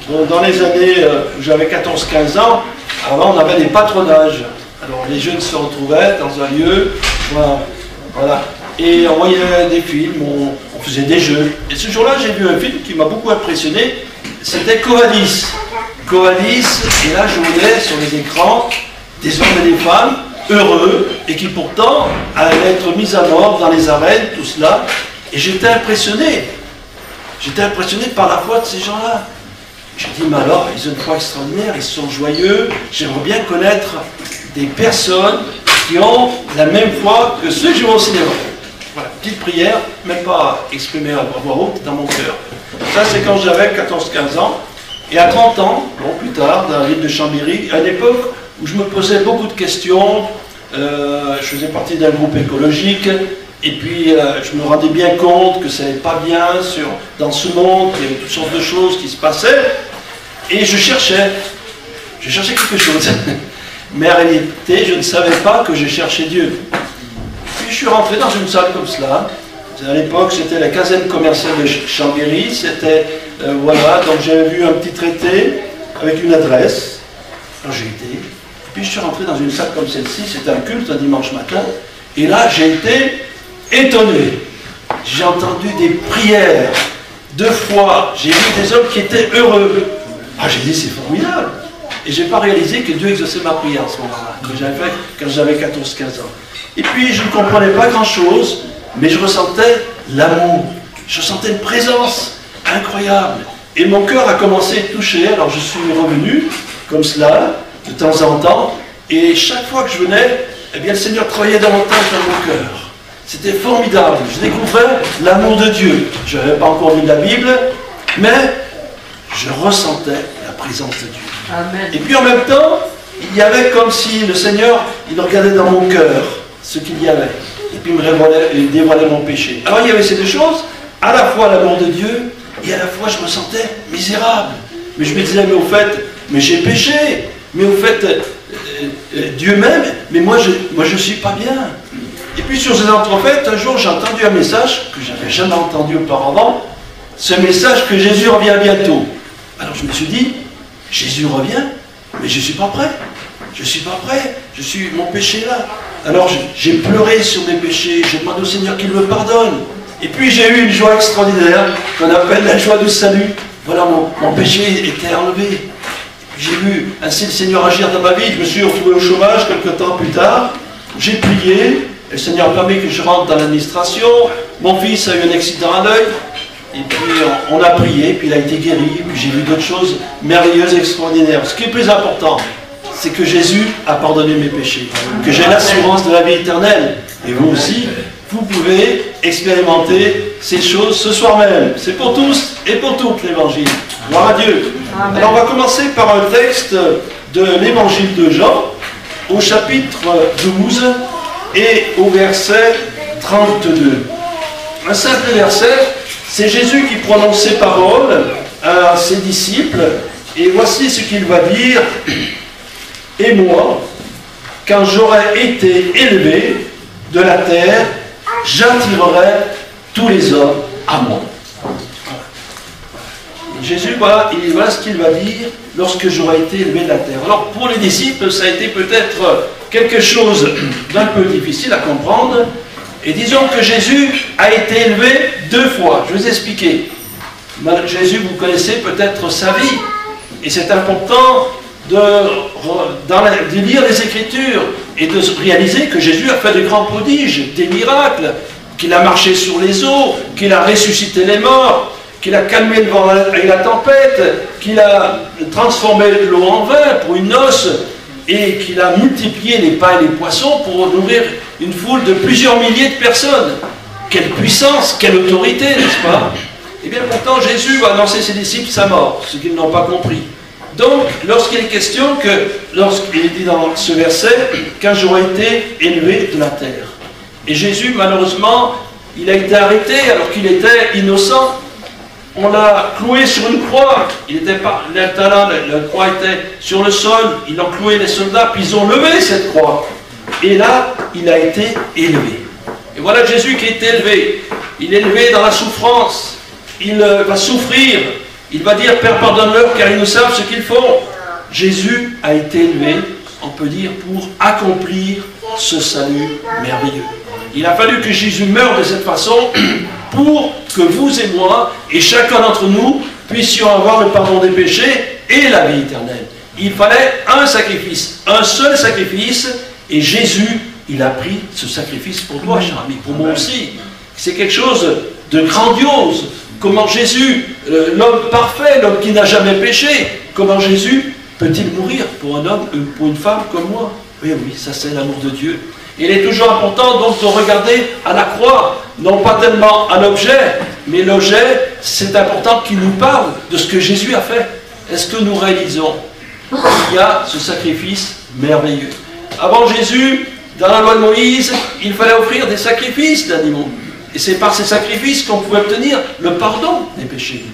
dans les années où j'avais 14-15 ans, avant on avait des patronages. Alors les jeunes se retrouvaient dans un lieu, voilà, et on voyait des films, on faisait des jeux. Et ce jour-là, j'ai vu un film qui m'a beaucoup impressionné, c'était Quo Vadis. Quo Vadis, et là je voyais sur les écrans des hommes et des femmes heureux, et qui pourtant allaient être mis à mort dans les arènes, tout cela. Et j'étais impressionné. J'étais impressionné par la foi de ces gens-là. J'ai dit, mais alors, ils ont une foi extraordinaire, ils sont joyeux. J'aimerais bien connaître des personnes qui ont la même foi que ceux qui vont au cinéma. Voilà, petite prière, même pas exprimée à voix haute, dans mon cœur. Ça, c'est quand j'avais 14-15 ans. Et à 30 ans, bon, plus tard, dans la ville de Chambéry, à l'époque où je me posais beaucoup de questions, je faisais partie d'un groupe écologique, et puis je me rendais bien compte que ça n'allait pas bien dans ce monde, qu'il y avait toutes sortes de choses qui se passaient, et je cherchais quelque chose. Mais en réalité, je ne savais pas que je cherchais Dieu. Puis je suis rentré dans une salle comme cela. À l'époque, c'était la caserne commerciale de Chambéry, c'était, voilà, donc j'avais vu un petit traité avec une adresse. Alors j'ai été, puis je suis rentré dans une salle comme celle-ci, c'était un culte un dimanche matin, et là j'ai été étonné. J'ai entendu des prières de foi, j'ai vu des hommes qui étaient heureux. Ah, j'ai dit, c'est formidable. Et je n'ai pas réalisé que Dieu exauçait ma prière à ce moment-là, que j'avais fait quand j'avais 14-15 ans. Et puis je ne comprenais pas grand-chose, mais je ressentais l'amour, je ressentais une présence incroyable. Et mon cœur a commencé à toucher, alors je suis revenu, comme cela, de temps en temps, et chaque fois que je venais, eh bien le Seigneur travaillait davantage dans mon cœur. C'était formidable, je découvrais l'amour de Dieu. Je n'avais pas encore lu la Bible, mais je ressentais la présence de Dieu. Amen. Et puis en même temps, il y avait comme si le Seigneur, il regardait dans mon cœur ce qu'il y avait. Et puis il dévoilait mon péché. Alors il y avait ces deux choses, à la fois l'amour de Dieu, et à la fois je me sentais misérable. Mais je me disais, mais au fait, mais j'ai péché. Mais au fait, Dieu m'aime, mais moi je ne suis pas bien. Et puis sur ces entrefaites, un jour j'ai entendu un message que je n'avais jamais entendu auparavant, ce message que Jésus revient bientôt. Alors je me suis dit, Jésus revient, mais je ne suis pas prêt. Je ne suis pas prêt, mon péché est là. Alors j'ai pleuré sur mes péchés, j'ai demandé au Seigneur qu'il me pardonne. Et puis j'ai eu une joie extraordinaire, qu'on appelle la joie du salut. Voilà, mon péché était enlevé. J'ai vu ainsi le Seigneur agir dans ma vie. Je me suis retrouvé au chômage quelques temps plus tard. J'ai prié, et le Seigneur a permis que je rentre dans l'administration. Mon fils a eu un accident à l'œil. Et puis on a prié, puis il a été guéri. Puis j'ai vu d'autres choses merveilleuses, extraordinaires. Ce qui est plus important, c'est que Jésus a pardonné mes péchés, que j'ai l'assurance de la vie éternelle. Et vous aussi, vous pouvez expérimenter ces choses ce soir même. C'est pour tous et pour toutes l'évangile. Gloire à Dieu. Amen. Alors on va commencer par un texte de l'évangile de Jean, au chapitre 12 et au verset 32. Un simple verset, c'est Jésus qui prononce ces paroles à ses disciples, et voici ce qu'il va dire. Et moi, quand j'aurai été élevé de la terre, j'attirerai tous les hommes à moi. Jésus, voilà ce qu'il va dire lorsque j'aurai été élevé de la terre. Alors pour les disciples, ça a été peut-être quelque chose d'un peu difficile à comprendre. Et disons que Jésus a été élevé 2 fois. Je vais vous expliquer. Jésus, vous connaissez peut-être sa vie. Et c'est important de lire les Écritures et de réaliser que Jésus a fait de grands prodiges, des miracles, qu'il a marché sur les eaux, qu'il a ressuscité les morts, qu'il a calmé le vent et la tempête, qu'il a transformé l'eau en vin pour une noce, et qu'il a multiplié les pains et les poissons pour nourrir une foule de plusieurs milliers de personnes. Quelle puissance, quelle autorité, n'est-ce pas? Et bien pourtant, Jésus va annoncer à ses disciples sa mort, ce qu'ils n'ont pas compris. Donc, lorsqu'il est question lorsqu'il est dit dans ce verset, quand j'aurai été élevé de la terre. Et Jésus, malheureusement, il a été arrêté alors qu'il était innocent. On l'a cloué sur une croix. Il était pas là, la croix était sur le sol. Ils l'ont cloué, les soldats, puis ils ont levé cette croix. Et là, il a été élevé. Et voilà Jésus qui est élevé. Il est élevé dans la souffrance. Il va souffrir. Il va dire, Père, pardonne-leur car ils ne savent ce qu'ils font. Jésus a été élevé, on peut dire, pour accomplir ce salut merveilleux. Il a fallu que Jésus meure de cette façon pour que vous et moi, et chacun d'entre nous, puissions avoir le pardon des péchés et la vie éternelle. Il fallait un sacrifice, un seul sacrifice, et Jésus, il a pris ce sacrifice pour toi, cher ami, pour moi aussi. C'est quelque chose de grandiose. Comment Jésus, l'homme parfait, l'homme qui n'a jamais péché, comment Jésus peut-il mourir pour un homme, pour une femme comme moi? Oui, oui, ça c'est l'amour de Dieu. Il est toujours important donc de regarder à la croix, non pas tellement à l'objet, mais l'objet, c'est important qu'il nous parle de ce que Jésus a fait. Est-ce que nous réalisons qu'il y a ce sacrifice merveilleux? Avant Jésus, dans la loi de Moïse, il fallait offrir des sacrifices d'animaux. Et c'est par ces sacrifices qu'on pouvait obtenir le pardon des péchés.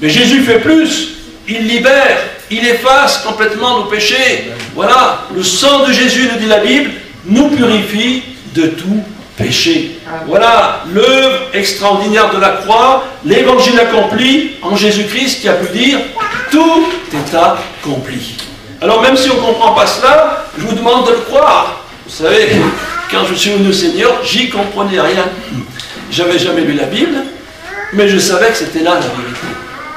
Mais Jésus fait plus. Il libère, il efface complètement nos péchés. Voilà, le sang de Jésus, nous dit la Bible, nous purifie de tout péché. Voilà l'œuvre extraordinaire de la croix, l'évangile accompli en Jésus-Christ qui a pu dire tout est accompli. Alors même si on ne comprend pas cela, je vous demande de le croire. Vous savez, quand je suis venu au Seigneur, j'y comprenais rien. J'avais jamais lu la Bible, mais je savais que c'était là la vérité.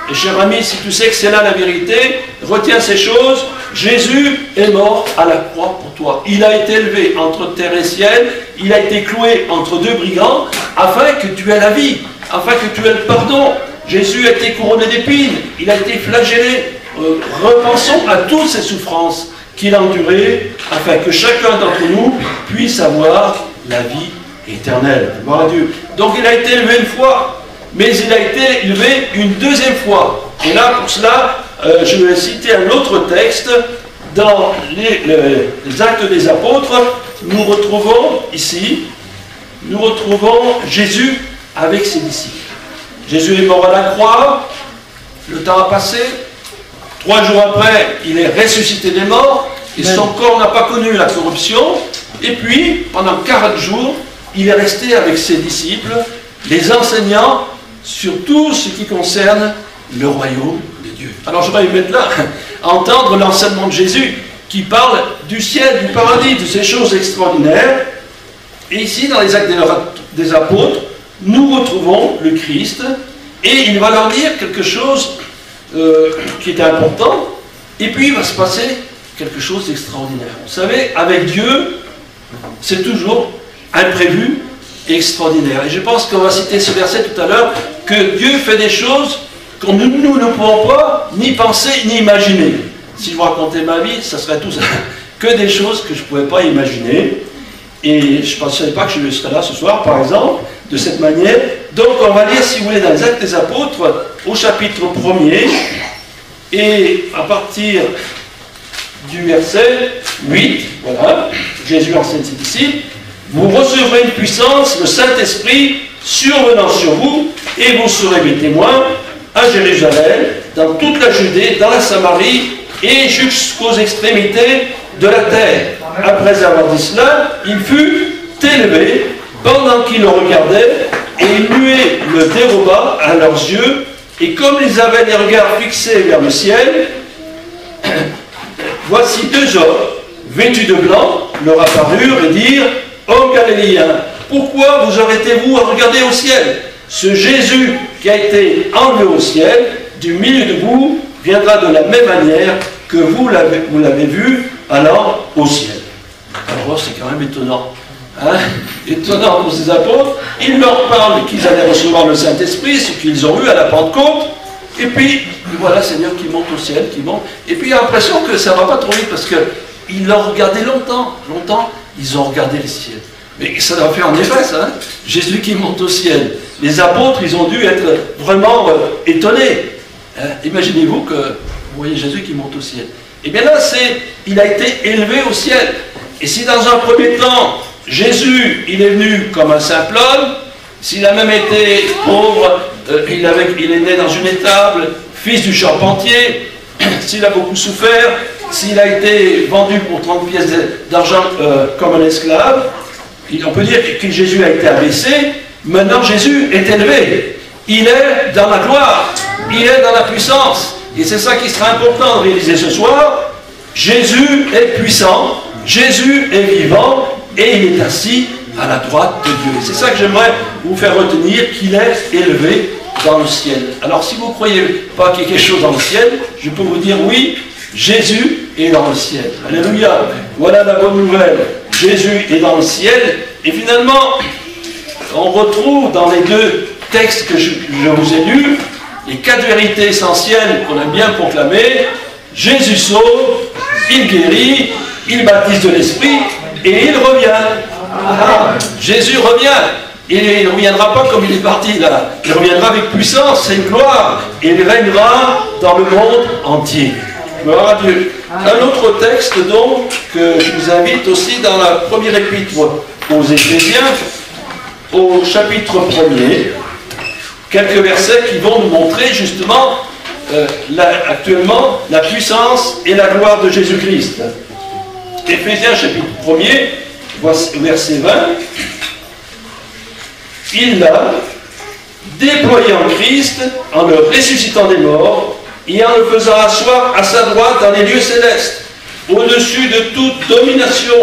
Et cher ami, si tu sais que c'est là la vérité, retiens ces choses. Jésus est mort à la croix pour toi. Il a été élevé entre terre et ciel. Il a été cloué entre deux brigands afin que tu aies la vie, afin que tu aies le pardon. Jésus a été couronné d'épines. Il a été flagellé. Repensons à toutes ces souffrances qu'il a endurées afin que chacun d'entre nous puisse avoir la vie éternelle. Gloire à Dieu. Donc il a été élevé une fois, mais il a été élevé une deuxième fois. Et là, pour cela, je vais citer un autre texte. Dans les Actes des Apôtres, nous retrouvons ici, nous retrouvons Jésus avec ses disciples. Jésus est mort à la croix, le temps a passé, 3 jours après, il est ressuscité des morts, et son corps n'a pas connu la corruption, et puis, pendant 40 jours, il est resté avec ses disciples, les enseignant sur tout ce qui concerne le royaume de Dieu. Alors je vais mettre là, entendre l'enseignement de Jésus qui parle du ciel, du paradis, de ces choses extraordinaires. Et ici, dans les Actes des Apôtres, nous retrouvons le Christ et il va leur dire quelque chose qui est important, et puis il va se passer quelque chose d'extraordinaire. Vous savez, avec Dieu, c'est toujours imprévu et extraordinaire. Et je pense qu'on va citer ce verset tout à l'heure, que Dieu fait des choses que nous ne pouvons pas ni penser ni imaginer. Si je vous racontais ma vie, ça serait tout ça. Que des choses que je ne pouvais pas imaginer. Et je ne pensais pas que je serais là ce soir, par exemple, de cette manière. Donc on va lire, si vous voulez, dans les Actes des Apôtres, au chapitre 1er, et à partir du verset 8, voilà, Jésus enseigne ses disciples, vous recevrez une puissance, le Saint-Esprit, survenant sur vous, et vous serez mes témoins à Jérusalem, dans toute la Judée, dans la Samarie, et jusqu'aux extrémités de la terre. Après avoir dit cela, il fut élevé pendant qu'ils le regardaient, et une nuée le déroba à leurs yeux, et comme ils avaient les regards fixés vers le ciel, voici 2 hommes, vêtus de blanc, leur apparurent et dirent, hommes galiléens, pourquoi vous arrêtez-vous à regarder au ciel? Ce Jésus qui a été enlevé au ciel, du milieu de vous, viendra de la même manière que vous l'avez vu allant au ciel. Alors c'est quand même étonnant. Hein? Étonnant pour ces apôtres. Ils leur parlent qu'ils allaient recevoir le Saint-Esprit, ce qu'ils ont eu à la Pentecôte. Et puis, voilà Seigneur qui monte au ciel, qui monte. Et puis il y a l'impression que ça ne va pas trop vite parce qu'ils l'ont regardé longtemps. Longtemps, ils ont regardé le ciel. Mais ça doit faire en effet ça. Hein? Jésus qui monte au ciel. Les apôtres, ils ont dû être vraiment étonnés. Hein? Imaginez-vous que vous voyez Jésus qui monte au ciel. Et bien là, il a été élevé au ciel. Et si dans un premier temps, Jésus, il est venu comme un simple homme, s'il a même été pauvre, il est né dans une étable, fils du charpentier, s'il a beaucoup souffert, s'il a été vendu pour 30 pièces d'argent comme un esclave, on peut dire que Jésus a été abaissé, maintenant Jésus est élevé. Il est dans la gloire. il est dans la puissance. Et c'est ça qui sera important de réaliser ce soir. Jésus est puissant, Jésus est vivant, et il est assis à la droite de Dieu. C'est ça que j'aimerais vous faire retenir, qu'il est élevé dans le ciel. Alors si vous ne croyez pas qu'il y ait quelque chose dans le ciel, je peux vous dire oui, Jésus est dans le ciel. Alléluia. Voilà la bonne nouvelle. Jésus est dans le ciel. Et finalement, on retrouve dans les deux textes que je vous ai lus, les 4 vérités essentielles qu'on aime bien proclamer. Jésus sauve, il guérit, il baptise de l'Esprit et il revient. Jésus revient. Et il ne reviendra pas comme il est parti là. Il reviendra avec puissance et gloire. Et il régnera dans le monde entier. Gloire à Dieu. Un autre texte donc que je vous invite aussi dans la première épître aux Éphésiens, au chapitre 1er, quelques versets qui vont nous montrer justement actuellement la puissance et la gloire de Jésus-Christ. Éphésiens chapitre 1er, verset 20. Il l'a déployé en Christ en le ressuscitant des morts et en le faisant asseoir à sa droite dans les lieux célestes, au-dessus de toute domination,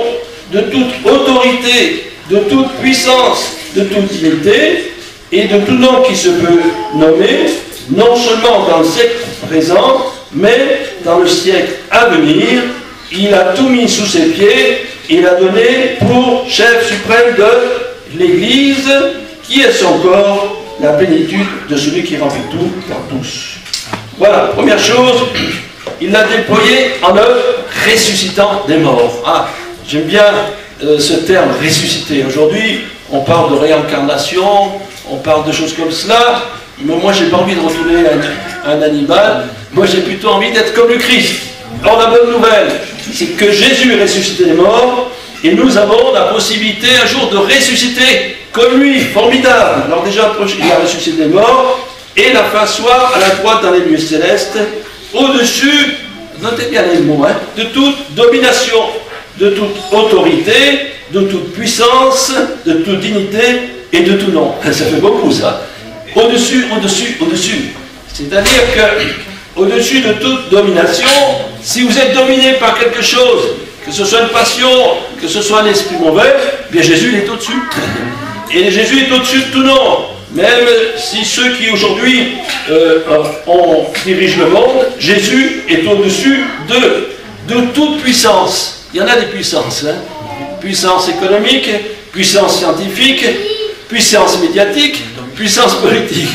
de toute autorité, de toute puissance, de toute dignité et de tout nom qui se peut nommer, non seulement dans le siècle présent, mais dans le siècle à venir. Il a tout mis sous ses pieds, il a donné pour chef suprême de l'Église, qui est son corps, la plénitude de celui qui remplit tout par tous. Voilà, première chose, il l'a déployé en le ressuscitant des morts. Ah, j'aime bien ce terme ressuscité. Aujourd'hui, on parle de réincarnation, on parle de choses comme cela, mais moi, j'ai pas envie de retourner un animal. Moi, j'ai plutôt envie d'être comme le Christ. Alors, la bonne nouvelle, c'est que Jésus est ressuscité des morts, et nous avons la possibilité un jour de ressusciter comme lui, formidable. Alors déjà, il a ressuscité des morts, et la fin soir, à la droite dans les lieux célestes, au-dessus, notez bien les mots, hein, de toute domination, de toute autorité, de toute puissance, de toute dignité et de tout nom. Ça fait beaucoup ça. Au-dessus, au-dessus, au-dessus. C'est-à-dire que, au-dessus de toute domination, si vous êtes dominé par quelque chose, que ce soit une passion, que ce soit un esprit mauvais, bien Jésus il est au-dessus. Et Jésus est au-dessus de tout nom. Même si ceux qui aujourd'hui dirigent le monde, Jésus est au-dessus de toute puissance. Il y en a des puissances. Hein? Puissance économique, puissance scientifique, puissance médiatique, puissance politique.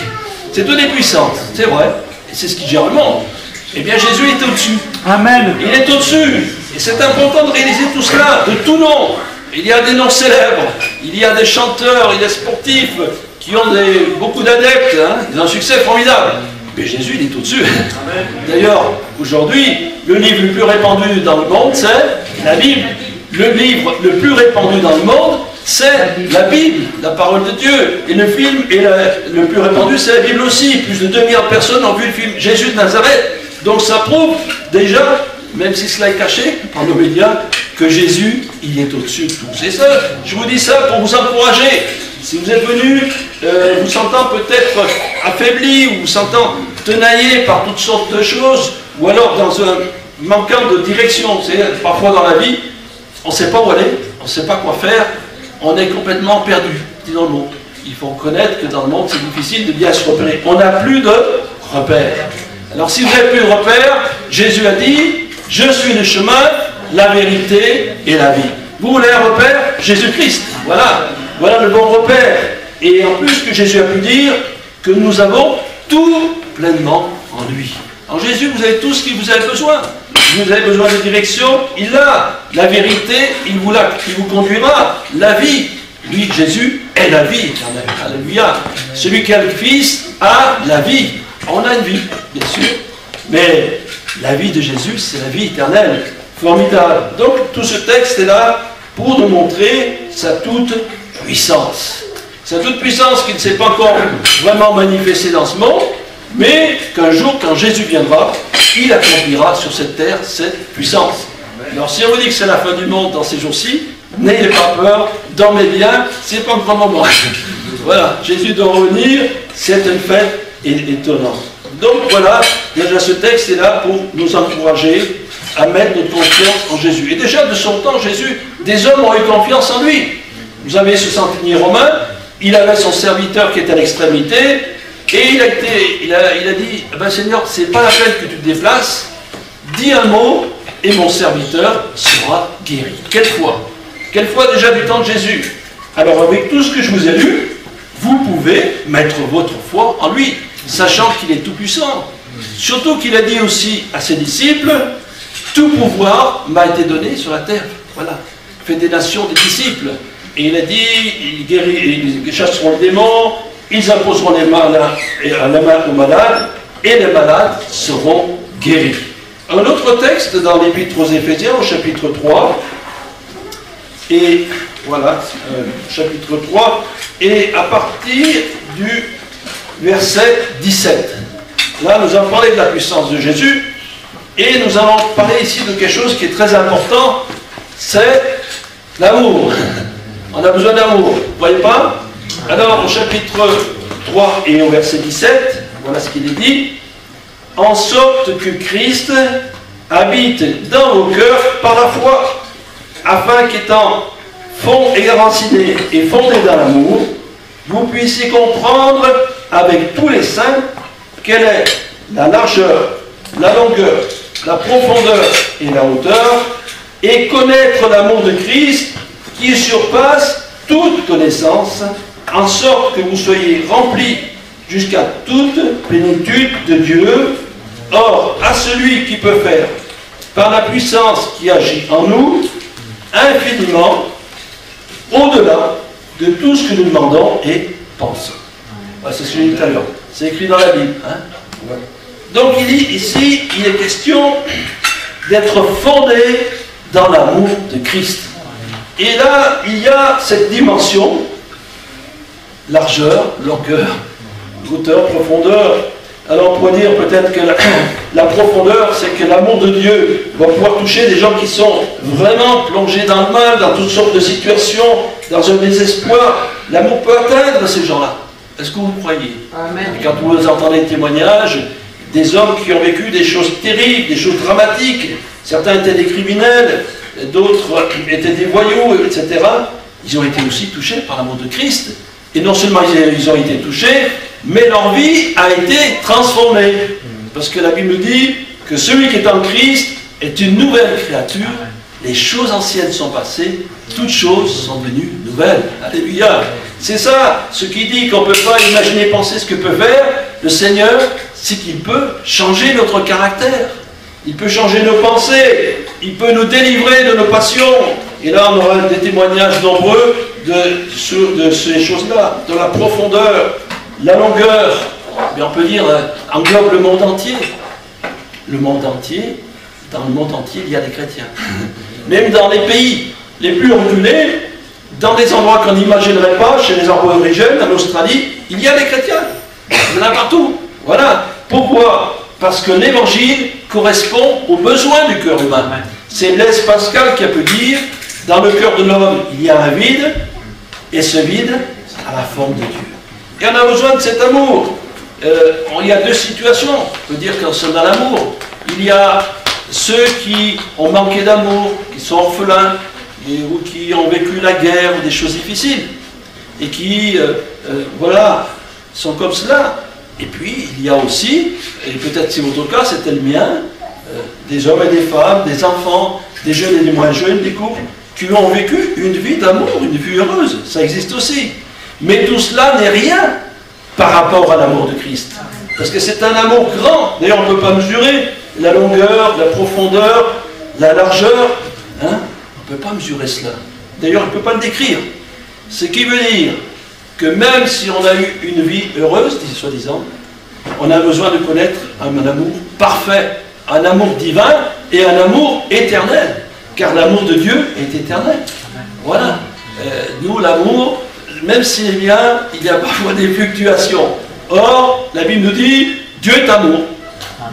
C'est toutes des puissances, c'est vrai. Et c'est ce qui gère le monde. Eh bien Jésus est au-dessus. Amen. Il est au-dessus. Et c'est important de réaliser tout cela, de tout nom. Il y a des noms célèbres, il y a des chanteurs, il y a des sportifs qui ont beaucoup d'adeptes, hein, ils ont un succès formidable. Mais Jésus, il est au-dessus. D'ailleurs, aujourd'hui, le livre le plus répandu dans le monde, c'est la Bible. Le livre le plus répandu dans le monde, c'est la Bible, la parole de Dieu. Et le film le plus répandu, c'est la Bible aussi. Plus de 2 milliards de personnes ont vu le film Jésus de Nazareth. Donc ça prouve déjà, même si cela est caché par nos médias, que Jésus, il est au-dessus de tout. Et ça, je vous dis ça pour vous encourager. Si vous êtes venus, vous sentant peut-être affaibli, ou vous sentant tenaillé par toutes sortes de choses, ou alors dans un manquant de direction, c'est parfois dans la vie, on ne sait pas où aller, on ne sait pas quoi faire, on est complètement perdu dans le monde. Il faut reconnaître que dans le monde, c'est difficile de bien se repérer. On n'a plus de repères. Alors si vous n'avez plus de repères, Jésus a dit, je suis le chemin, la vérité et la vie. Vous voulez un repère? Jésus-Christ. Voilà. Voilà le bon repère. Et en plus que Jésus a pu dire que nous avons tout pleinement en lui. En Jésus, vous avez tout ce que vous avez besoin. Vous avez besoin de direction, il l'a. La vérité, il vous conduira. La vie, lui, Jésus, est la vie éternelle. Alléluia. Celui qui a le Fils a la vie. On a une vie, bien sûr. Mais la vie de Jésus, c'est la vie éternelle. Formidable. Donc, tout ce texte est là pour nous montrer sa toute puissance. Sa toute puissance qui ne s'est pas encore vraiment manifestée dans ce monde, mais qu'un jour, quand Jésus viendra, il accomplira sur cette terre cette puissance. Alors, si on vous dit que c'est la fin du monde dans ces jours-ci, n'ayez pas peur, dormez bien, c'est pas un grand moment. Voilà, Jésus doit revenir, c'est une fête étonnante. Donc voilà, déjà ce texte est là pour nous encourager à mettre notre confiance en Jésus. Et déjà de son temps, Jésus, des hommes ont eu confiance en lui. Vous avez ce centenier romain, il avait son serviteur qui était à l'extrémité, et il a dit, ben Seigneur, c'est pas la peine que tu te déplaces, dis un mot, et mon serviteur sera guéri. Quelle foi? Quelle foi déjà du temps de Jésus? Alors avec tout ce que je vous ai lu, vous pouvez mettre votre foi en lui, sachant qu'il est tout puissant. Surtout qu'il a dit aussi à ses disciples, tout pouvoir m'a été donné sur la terre. Voilà. Fait des nations des disciples. Et il a dit, ils chasseront le démon, ils imposeront la main aux malades, et les malades seront guéris. Un autre texte dans l'Épître aux Éphésiens, au chapitre 3, et voilà, chapitre 3, et à partir du verset 17. Là, nous allons parler de la puissance de Jésus, et nous allons parler ici de quelque chose qui est très important, c'est l'amour. On a besoin d'amour, vous ne voyez pas? Alors, au chapitre 3 et au verset 17, voilà ce qu'il est dit. En sorte que Christ habite dans vos cœurs par la foi, afin qu'étant enraciné et fondé dans l'amour, vous puissiez comprendre avec tous les saints quelle est la largeur, la longueur, la profondeur et la hauteur, et connaître l'amour de Christ qui surpasse toute connaissance, en sorte que vous soyez remplis jusqu'à toute plénitude de Dieu. Or, à celui qui peut faire, par la puissance qui agit en nous, infiniment, au-delà de tout ce que nous demandons et pensons. Ah, c'est ce que j'ai dit tout à l'heure. C'est écrit dans la Bible. Hein? Ouais. Donc, ici, il est question d'être fondé dans l'amour de Christ. Et là, il y a cette dimension, largeur, longueur, hauteur, profondeur. Alors on pourrait dire peut-être que la profondeur, c'est que l'amour de Dieu va pouvoir toucher des gens qui sont vraiment plongés dans le mal, dans toutes sortes de situations, dans un désespoir. L'amour peut atteindre ces gens-là. Est-ce que vous le croyez? Amen. Et quand vous entendez des témoignages, des hommes qui ont vécu des choses terribles, des choses dramatiques, certains étaient des criminels, d'autres étaient des voyous, etc. Ils ont été aussi touchés par l'amour de Christ. Et non seulement ils ont été touchés, mais leur vie a été transformée. Parce que la Bible dit que celui qui est en Christ est une nouvelle créature. Les choses anciennes sont passées, toutes choses sont devenues nouvelles. Alléluia. C'est ça, ce qui dit qu'on ne peut pas imaginer, penser ce que peut faire le Seigneur, c'est qu'il peut changer notre caractère. Il peut changer nos pensées, il peut nous délivrer de nos passions. Et là, on aura des témoignages nombreux de ces choses-là, de la profondeur, la longueur. Mais on peut dire, englobe le monde entier. Le monde entier, dans le monde entier, il y a des chrétiens. Même dans les pays les plus reculés, dans des endroits qu'on n'imaginerait pas, chez les aborigènes, en Australie, il y a des chrétiens. Il y en a partout. Voilà. Pourquoi? Parce que l'évangile correspond aux besoins du cœur humain. C'est Blaise Pascal qui a pu dire, dans le cœur de l'homme, il y a un vide, et ce vide a la forme de Dieu. Et on a besoin de cet amour. Il y a deux situations. On peut dire qu'on est dans l'amour. Il y a ceux qui ont manqué d'amour, qui sont orphelins, ou qui ont vécu la guerre ou des choses difficiles, et qui, voilà, sont comme cela. Et puis, il y a aussi, et peut-être c'est votre cas, c'était le mien, des hommes et des femmes, des enfants, des jeunes et des moins jeunes, des couples, qui ont vécu une vie d'amour, une vie heureuse. Ça existe aussi. Mais tout cela n'est rien par rapport à l'amour de Christ. Parce que c'est un amour grand. D'ailleurs, on ne peut pas mesurer la longueur, la profondeur, la largeur. Hein? On ne peut pas mesurer cela. D'ailleurs, on ne peut pas le décrire. Ce qui veut dire que même si on a eu une vie heureuse, soi-disant, on a besoin de connaître un amour parfait, un amour divin et un amour éternel. Car l'amour de Dieu est éternel. Voilà. Nous, l'amour, même s'il y a parfois des fluctuations. Or, la Bible nous dit, Dieu est amour.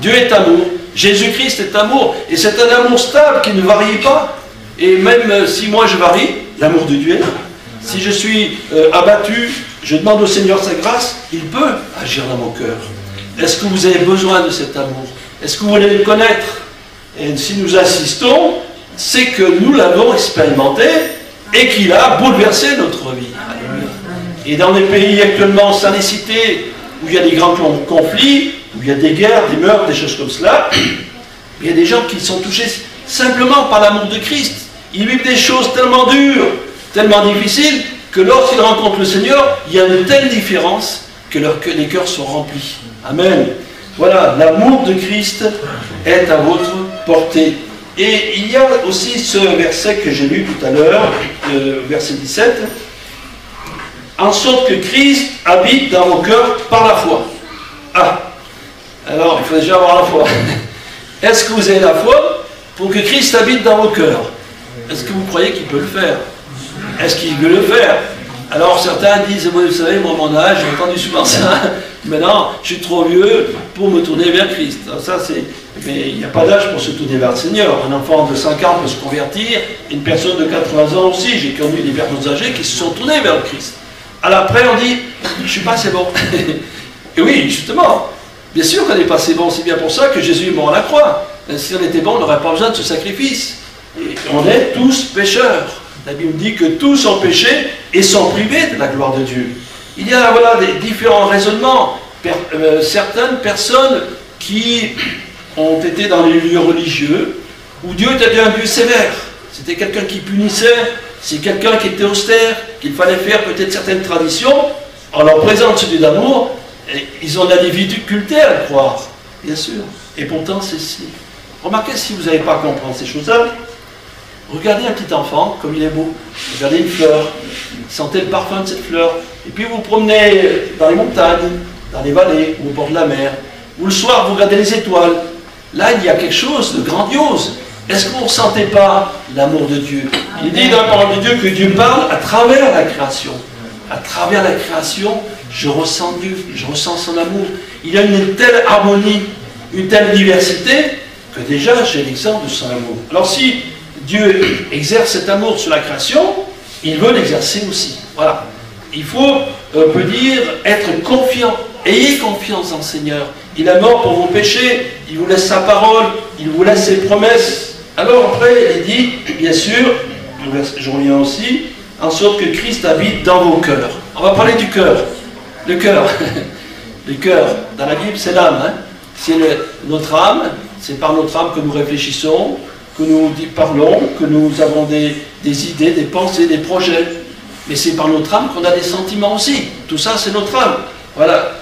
Dieu est amour. Jésus-Christ est amour. Et c'est un amour stable qui ne varie pas. Et même si moi je varie, l'amour de Dieu est là. Si je suis abattu, je demande au Seigneur sa grâce, il peut agir dans mon cœur. Est-ce que vous avez besoin de cet amour? Est-ce que vous voulez le connaître? Et si nous insistons, c'est que nous l'avons expérimenté et qu'il a bouleversé notre vie. Et dans les pays actuellement salicités, où il y a des grands conflits, où il y a des guerres, des meurtres, des choses comme cela, il y a des gens qui sont touchés simplement par l'amour de Christ. Ils vivent des choses tellement dures, tellement difficiles, que lorsqu'ils rencontrent le Seigneur, il y a une telle différence que les cœurs sont remplis. Amen. Voilà, l'amour de Christ est à votre portée. Et il y a aussi ce verset que j'ai lu tout à l'heure, verset 17. En sorte que Christ habite dans vos cœurs par la foi. Ah, alors il faut déjà avoir la foi. Est-ce que vous avez la foi pour que Christ habite dans vos cœurs? Est-ce que vous croyez qu'il peut le faire? Est-ce qu'il veut le faire? Alors certains disent, vous savez, moi mon âge, j'ai entendu souvent ça, maintenant je suis trop vieux pour me tourner vers Christ. Alors, ça, mais il n'y a pas d'âge pour se tourner vers le Seigneur. Un enfant de 5 ans peut se convertir, une personne de 80 ans aussi. J'ai connu des personnes âgées qui se sont tournées vers le Christ. Alors après on dit, je ne suis pas assez bon. Et oui, justement, bien sûr qu'on n'est pas assez bon, c'est bien pour ça que Jésus est mort à la croix. Si on était bon, on n'aurait pas besoin de ce sacrifice. Et on est tous pécheurs. La Bible dit que tous ont péché et sont privés de la gloire de Dieu. Il y a voilà, des différents raisonnements. Certaines personnes qui ont été dans les lieux religieux, où Dieu était un Dieu sévère. C'était quelqu'un qui punissait, c'est quelqu'un qui était austère, qu'il fallait faire peut-être certaines traditions. On leur présente celui d'amour, ils ont la difficulté à le croire, bien sûr. Et pourtant, c'est si. Remarquez, si vous n'avez pas compris ces choses-là, regardez un petit enfant, comme il est beau. Regardez une fleur, sentez le parfum de cette fleur. Et puis vous vous promenez dans les montagnes, dans les vallées, ou au bord de la mer. Ou le soir, vous regardez les étoiles. Là, il y a quelque chose de grandiose. Est-ce que vous ne ressentez pas l'amour de Dieu? Il dit dans la parole de Dieu que Dieu parle à travers la création. À travers la création, je ressens Dieu, je ressens son amour. Il y a une telle harmonie, une telle diversité, que déjà j'ai l'exemple de son amour. Alors si Dieu exerce cet amour sur la création, il veut l'exercer aussi. Voilà. Il faut, on peut dire, être confiant. Ayez confiance en le Seigneur. Il est mort pour vos péchés, il vous laisse sa parole, il vous laisse ses promesses. Alors après, il dit, bien sûr, je reviens aussi, en sorte que Christ habite dans vos cœurs. On va parler du cœur. Le cœur. Le cœur, dans la Bible, c'est l'âme. Hein? C'est notre âme, c'est par notre âme que nous réfléchissons, que nous parlons, que nous avons des idées, des pensées, des projets. Mais c'est par notre âme qu'on a des sentiments aussi. Tout ça, c'est notre âme. Voilà.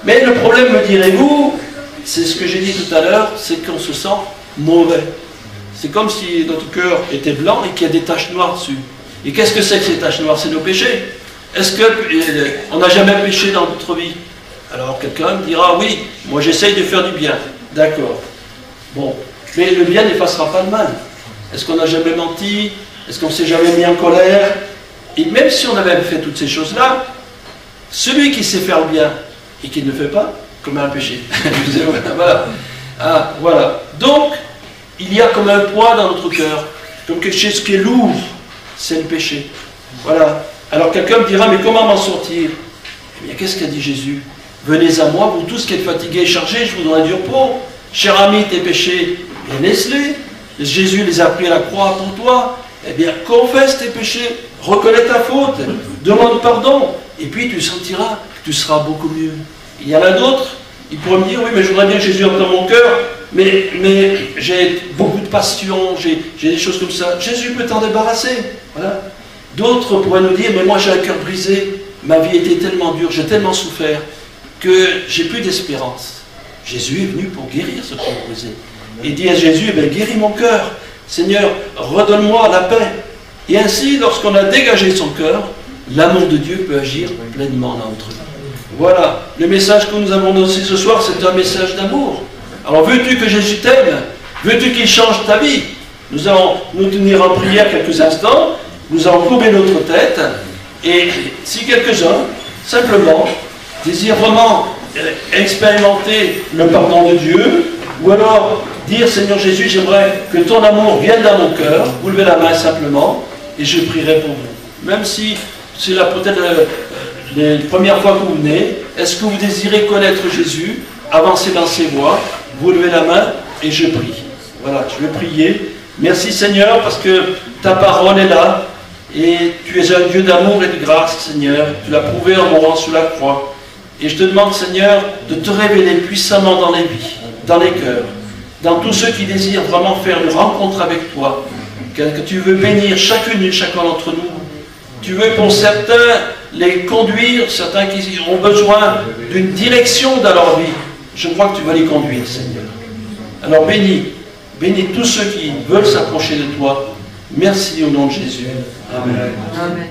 Mais le problème, me direz-vous, c'est ce que j'ai dit tout à l'heure, c'est qu'on se sent mauvais. C'est comme si notre cœur était blanc et qu'il y a des taches noires dessus. Et qu'est-ce que c'est que ces taches noires? C'est nos péchés. Est-ce qu'on n'a jamais péché dans notre vie? Alors quelqu'un me dira, oui, moi j'essaye de faire du bien. D'accord. Bon. Mais le bien n'effacera pas le mal. Est-ce qu'on n'a jamais menti? Est-ce qu'on ne s'est jamais mis en colère? Et même si on avait fait toutes ces choses-là, celui qui sait faire le bien et qui ne le fait pas, commet un péché. Voilà. Ah, voilà. Donc, il y a comme un poids dans notre cœur, comme quelque chose qui est lourd, c'est le péché. Voilà. Alors quelqu'un me dira, mais comment m'en sortir? Eh bien, qu'est-ce qu'a dit Jésus? Venez à moi, vous tous qui êtes fatigués et chargés, je vous donnerai du repos. Cher ami, tes péchés, laisse-les. Jésus les a pris à la croix pour toi. Eh bien, confesse tes péchés, reconnais ta faute, demande pardon, et puis tu sentiras que tu seras beaucoup mieux. Il y en a d'autres, ils pourraient me dire, oui, mais je voudrais bien que Jésus entre dans mon cœur, mais j'ai beaucoup de passion, j'ai des choses comme ça. Jésus peut t'en débarrasser. Voilà. D'autres pourraient nous dire, mais moi j'ai un cœur brisé, ma vie était tellement dure, j'ai tellement souffert, que j'ai plus d'espérance. Jésus est venu pour guérir ce cœur brisé. Il dit à Jésus, eh bien, guéris mon cœur. Seigneur, redonne-moi la paix. Et ainsi, lorsqu'on a dégagé son cœur, l'amour de Dieu peut agir pleinement dans notre vie. Voilà, le message que nous avons aussi ce soir, c'est un message d'amour. Alors, veux-tu que Jésus t'aime? Veux-tu qu'il change ta vie? Nous allons nous tenir en prière quelques instants, nous allons courber notre tête, et si quelques-uns, simplement, désirent vraiment expérimenter le pardon de Dieu, ou alors dire, Seigneur Jésus, j'aimerais que ton amour vienne dans mon cœur, vous levez la main simplement, et je prierai pour vous. Même si c'est peut-être les premières fois que vous venez, est-ce que vous désirez connaître Jésus? avancer dans ses voies. Vous levez la main et je prie. Voilà, je vais prier. Merci Seigneur parce que ta parole est là et tu es un Dieu d'amour et de grâce, Seigneur. Tu l'as prouvé en mourant sous la croix. Et je te demande, Seigneur, de te révéler puissamment dans les vies, dans les cœurs, dans tous ceux qui désirent vraiment faire une rencontre avec toi, que tu veux bénir chacune et chacun d'entre nous. Tu veux pour certains les conduire, certains qui ont besoin d'une direction dans leur vie. Je crois que tu vas les conduire, Seigneur. Alors bénis tous ceux qui veulent s'approcher de toi. Merci au nom de Jésus. Amen. Amen.